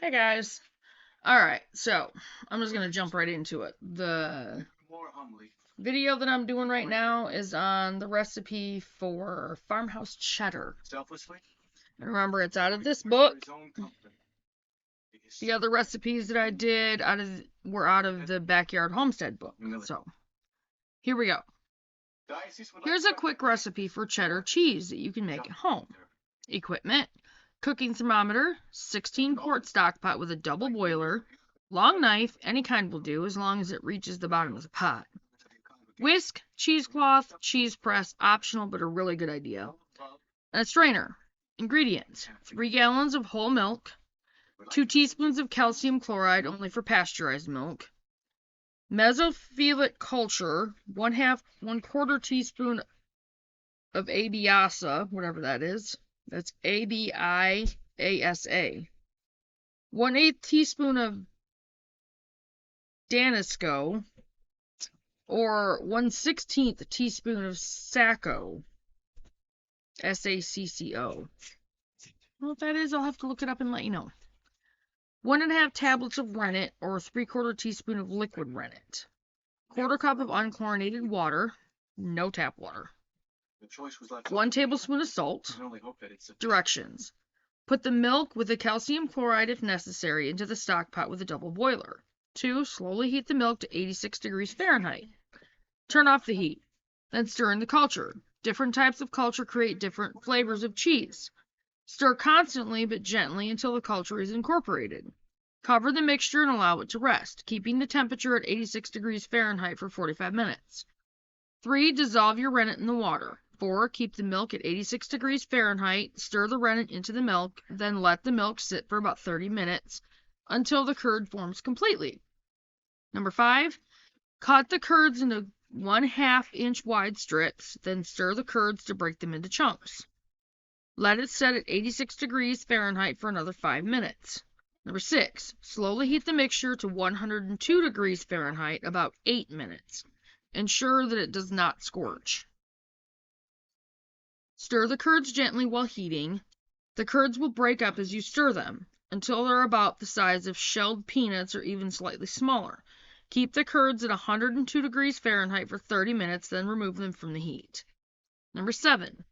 Hey guys. Alright, so I'm just going to jump right into it. The video that I'm doing right now is on the recipe for Farmhouse Cheddar. And remember, it's out of this book. The other recipes that I did were out of the Backyard Homestead book. So, here we go. Here's a quick recipe for cheddar cheese that you can make at home. Equipment: cooking thermometer, 16-quart stock pot with a double boiler, long knife, any kind will do as long as it reaches the bottom of the pot. Whisk, cheesecloth, cheese press, optional but a really good idea. And a strainer. Ingredients: 3 gallons of whole milk, 2 teaspoons of calcium chloride, only for pasteurized milk, mesophilic culture, 1/4 teaspoon of abiasa, whatever that is. That's ABIASA. 1/8 teaspoon of Danisco, or 1/16 teaspoon of Sacco. SACCO. What that is, I'll have to look it up and let you know. 1½ tablets of rennet, or 3/4 teaspoon of liquid rennet. 1/4 cup of unchlorinated water, no tap water. 1 tablespoon of salt. Directions: put the milk with the calcium chloride, if necessary, into the stock pot with a double boiler. 2. Slowly heat the milk to 86 degrees Fahrenheit. Turn off the heat. Then stir in the culture. Different types of culture create different flavors of cheese. Stir constantly but gently until the culture is incorporated. Cover the mixture and allow it to rest, keeping the temperature at 86 degrees Fahrenheit for 45 minutes. 3. Dissolve your rennet in the water. 4. Keep the milk at 86 degrees Fahrenheit. Stir the rennet into the milk, then let the milk sit for about 30 minutes until the curd forms completely. Number 5. Cut the curds into 1/2 inch wide strips, then stir the curds to break them into chunks. Let it set at 86 degrees Fahrenheit for another 5 minutes. Number 6. Slowly heat the mixture to 102 degrees Fahrenheit about 8 minutes. Ensure that it does not scorch. Stir the curds gently while heating. The curds will break up as you stir them, until they're about the size of shelled peanuts or even slightly smaller. Keep the curds at 102 degrees Fahrenheit for 30 minutes, then remove them from the heat. Number 7.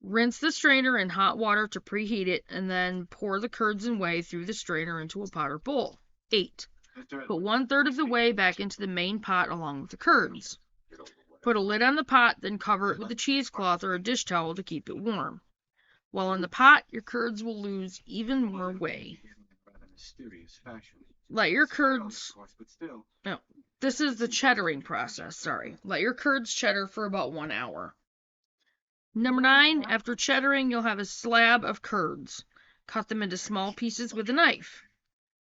Rinse the strainer in hot water to preheat it, and then pour the curds and whey through the strainer into a pot or bowl. 8. Put 1/3 of the whey back into the main pot along with the curds. Put a lid on the pot, then cover it with a cheesecloth or a dish towel to keep it warm. While in the pot, your curds will lose even more whey. Let your curds... No, this is the cheddaring process, sorry. Let your curds cheddar for about 1 hour. Number 9, after cheddaring, you'll have a slab of curds. Cut them into small pieces with a knife.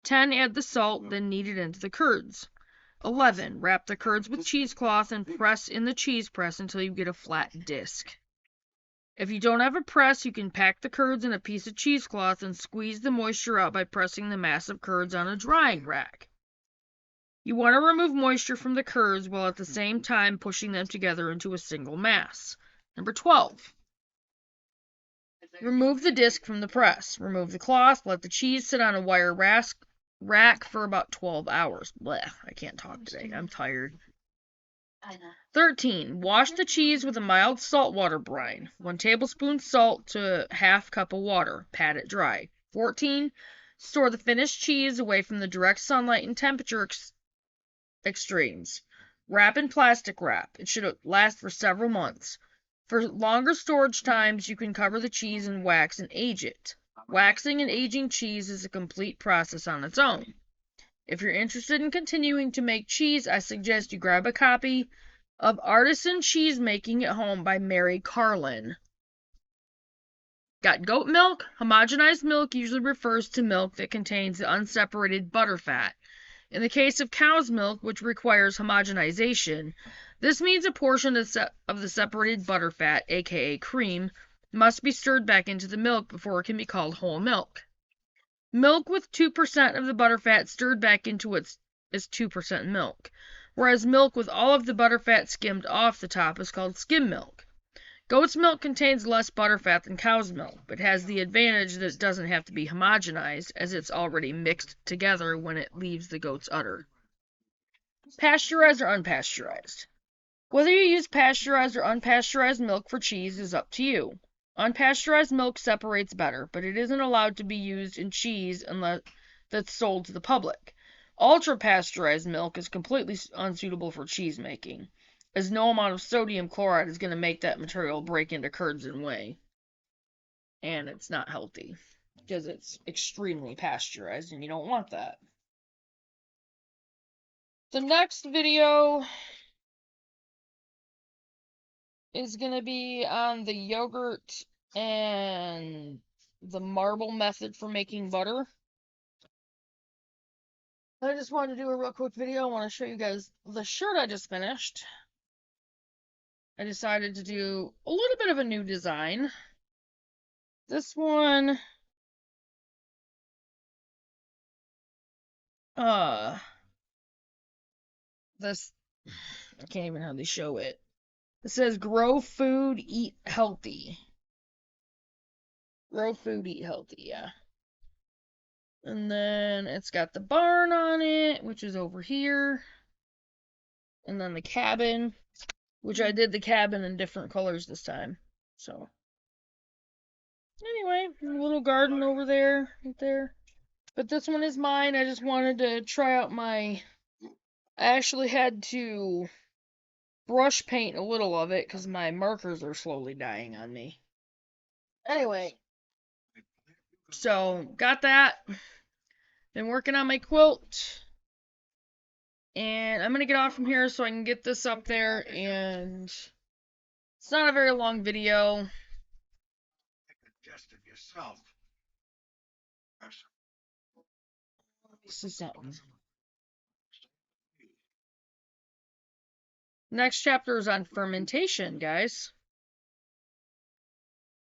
10, add the salt, then knead it into the curds. 11, wrap the curds with cheesecloth and press in the cheese press until you get a flat disc. If you don't have a press, you can pack the curds in a piece of cheesecloth and squeeze the moisture out by pressing the mass of curds on a drying rack. You want to remove moisture from the curds while at the same time pushing them together into a single mass. Number 12. Remove the disc from the press. Remove the cloth. Let the cheese sit on a wire rack for about 12 hours. Blech, I can't talk today. I'm tired. 13. Wash the cheese with a mild saltwater brine. 1 tablespoon salt to 1/2 cup of water. Pat it dry. 14. Store the finished cheese away from the direct sunlight and temperature extremes. Wrap in plastic wrap. It should last for several months. For longer storage times, you can cover the cheese in wax and age it. Waxing and aging cheese is a complete process on its own. If you're interested in continuing to make cheese, I suggest you grab a copy of Artisan Cheese Making at Home by Mary Carlin. Got goat milk? Homogenized milk usually refers to milk that contains the unseparated butterfat. In the case of cow's milk, which requires homogenization, this means a portion of the separated butterfat, aka cream, must be stirred back into the milk before it can be called whole milk. Milk with 2% of the butterfat stirred back into it is 2% milk, whereas milk with all of the butterfat skimmed off the top is called skim milk. Goat's milk contains less butterfat than cow's milk, but has the advantage that it doesn't have to be homogenized, as it's already mixed together when it leaves the goat's udder. Pasteurized or unpasteurized? Whether you use pasteurized or unpasteurized milk for cheese is up to you. Unpasteurized milk separates better, but it isn't allowed to be used in cheese unless that's sold to the public. Ultra-pasteurized milk is completely unsuitable for cheese making, as no amount of sodium chloride is going to make that material break into curds and whey. And it's not healthy, because it's extremely pasteurized, and you don't want that. The next video is going to be on the yogurt and the marble method for making butter. I just wanted to do a real quick video. I want to show you guys the shirt I just finished. I decided to do a little bit of a new design. This one, this, I can't even hardly show it. It says grow food, eat healthy. Grow food, eat healthy, yeah. And then it's got the barn on it, which is over here. And then the cabin, which I did the cabin in different colors this time. So, anyway, a little garden over there, right there. But this one is mine. I just wanted to try out my... I actually had to brush paint a little of it because my markers are slowly dying on me. Anyway, so got that. Been working on my quilt. And I'm going to get off from here so I can get this up there. And it's not a very long video. This is something. Next chapter is on fermentation, guys.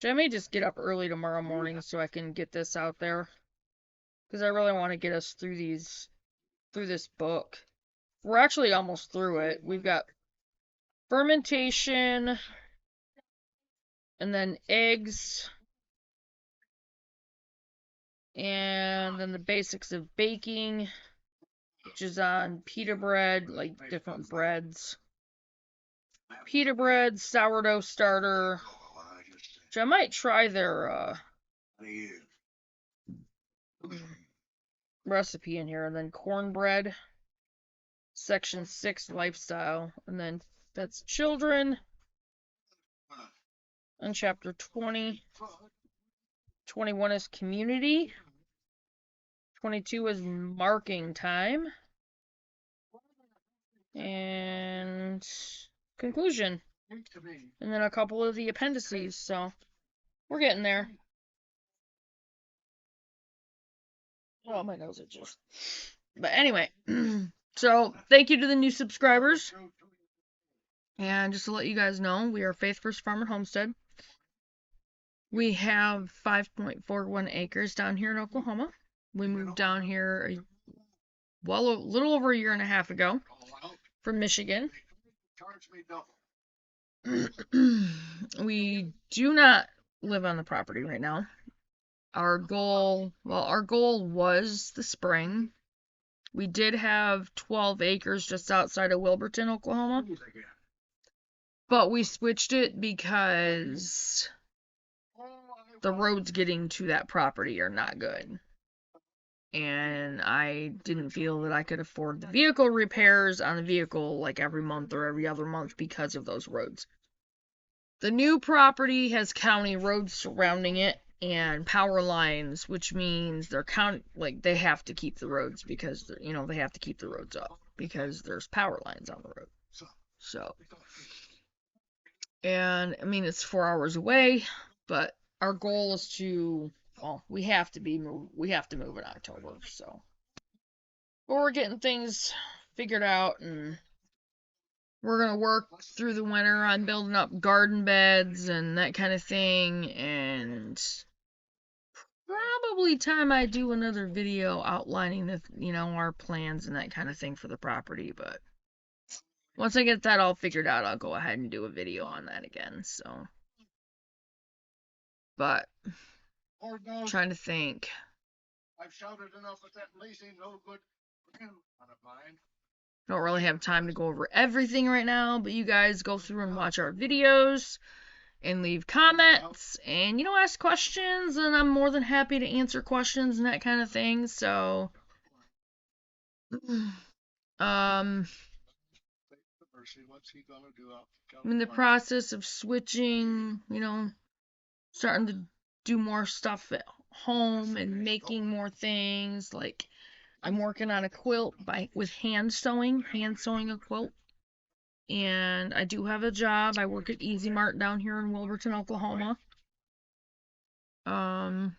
I may just get up early tomorrow morning so I can get this out there. Because I really want to get us through this book. We're actually almost through it. We've got fermentation, and then eggs, and then the basics of baking, which is on pita bread, like different breads. Pita bread, sourdough starter, which I might try their recipe in here, and then cornbread, section 6 lifestyle, and then that's children, and chapter 20. 21 is community. 22 is marking time. And conclusion. And then a couple of the appendices, so we're getting there. Oh, my nose itches. But anyway, so thank you to the new subscribers. And just to let you guys know, we are Faith First Farm and Homestead. We have 5.41 acres down here in Oklahoma. We moved down here a little over a year and a half ago from Michigan. We do not live on the property right now. Our goal was the spring. We did have 12 acres just outside of Wilburton, Oklahoma. But we switched it because the roads getting to that property are not good. And I didn't feel that I could afford the vehicle repairs on the vehicle like every month or every other month because of those roads. The new property has county roads surrounding it and power lines, which means they have to keep the roads because they have to keep the roads up because there's power lines on the road. So, and I mean it's 4 hours away, but our goal is we have to move in October, so. But we're getting things figured out, and we're going to work through the winter on building up garden beds and that kind of thing, and probably time I do another video outlining our plans and that kind of thing for the property, but once I get that all figured out, I'll go ahead and do a video on that again, so. But trying to think. I've shouted enough at that lazy, no good friend of mine. Don't really have time to go over everything right now, but you guys go through and watch our videos and leave comments and, ask questions, and I'm more than happy to answer questions and that kind of thing. So, I'm in the process of switching, starting to do more stuff at home and making more things. Like, I'm working on a quilt with hand sewing a quilt. And I do have a job. I work at Easy Mart down here in Wilburton, Oklahoma. As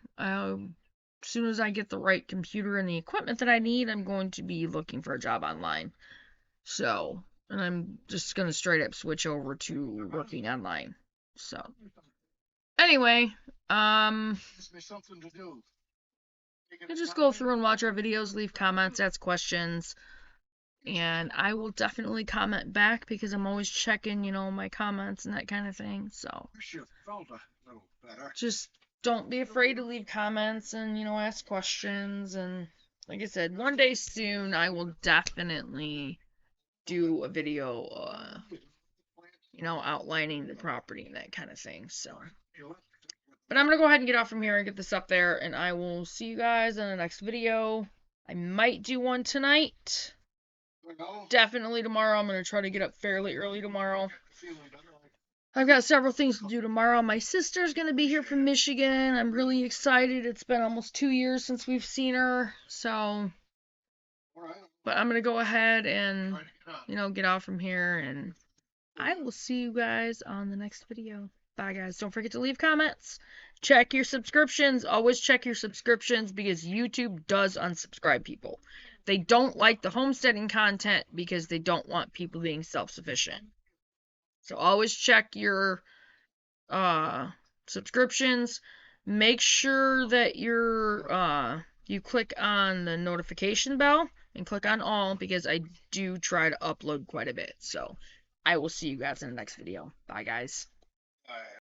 soon as I get the right computer and the equipment that I need, I'm going to be looking for a job online. So, and I'm just gonna straight up switch over to working online. So, anyway, you just go through and watch our videos, leave comments, ask questions, and I will definitely comment back because I'm always checking, my comments and that kind of thing. So, just don't be afraid to leave comments and, ask questions. And like I said, one day soon I will definitely do a video, outlining the property and that kind of thing. So, but I'm going to go ahead and get off from here and get this up there, and I will see you guys in the next video. I might do one tonight. Definitely tomorrow. I'm going to try to get up fairly early tomorrow. I've got several things to do tomorrow. My sister's going to be here from Michigan. I'm really excited. It's been almost 2 years since we've seen her. So, but I'm going to go ahead and, get off from here. And I will see you guys on the next video. Bye, guys. Don't forget to leave comments. Check your subscriptions. Always check your subscriptions because YouTube does unsubscribe people. They don't like the homesteading content because they don't want people being self-sufficient. So always check your subscriptions. Make sure that you click on the notification bell and click on all because I do try to upload quite a bit. So I will see you guys in the next video. Bye, guys.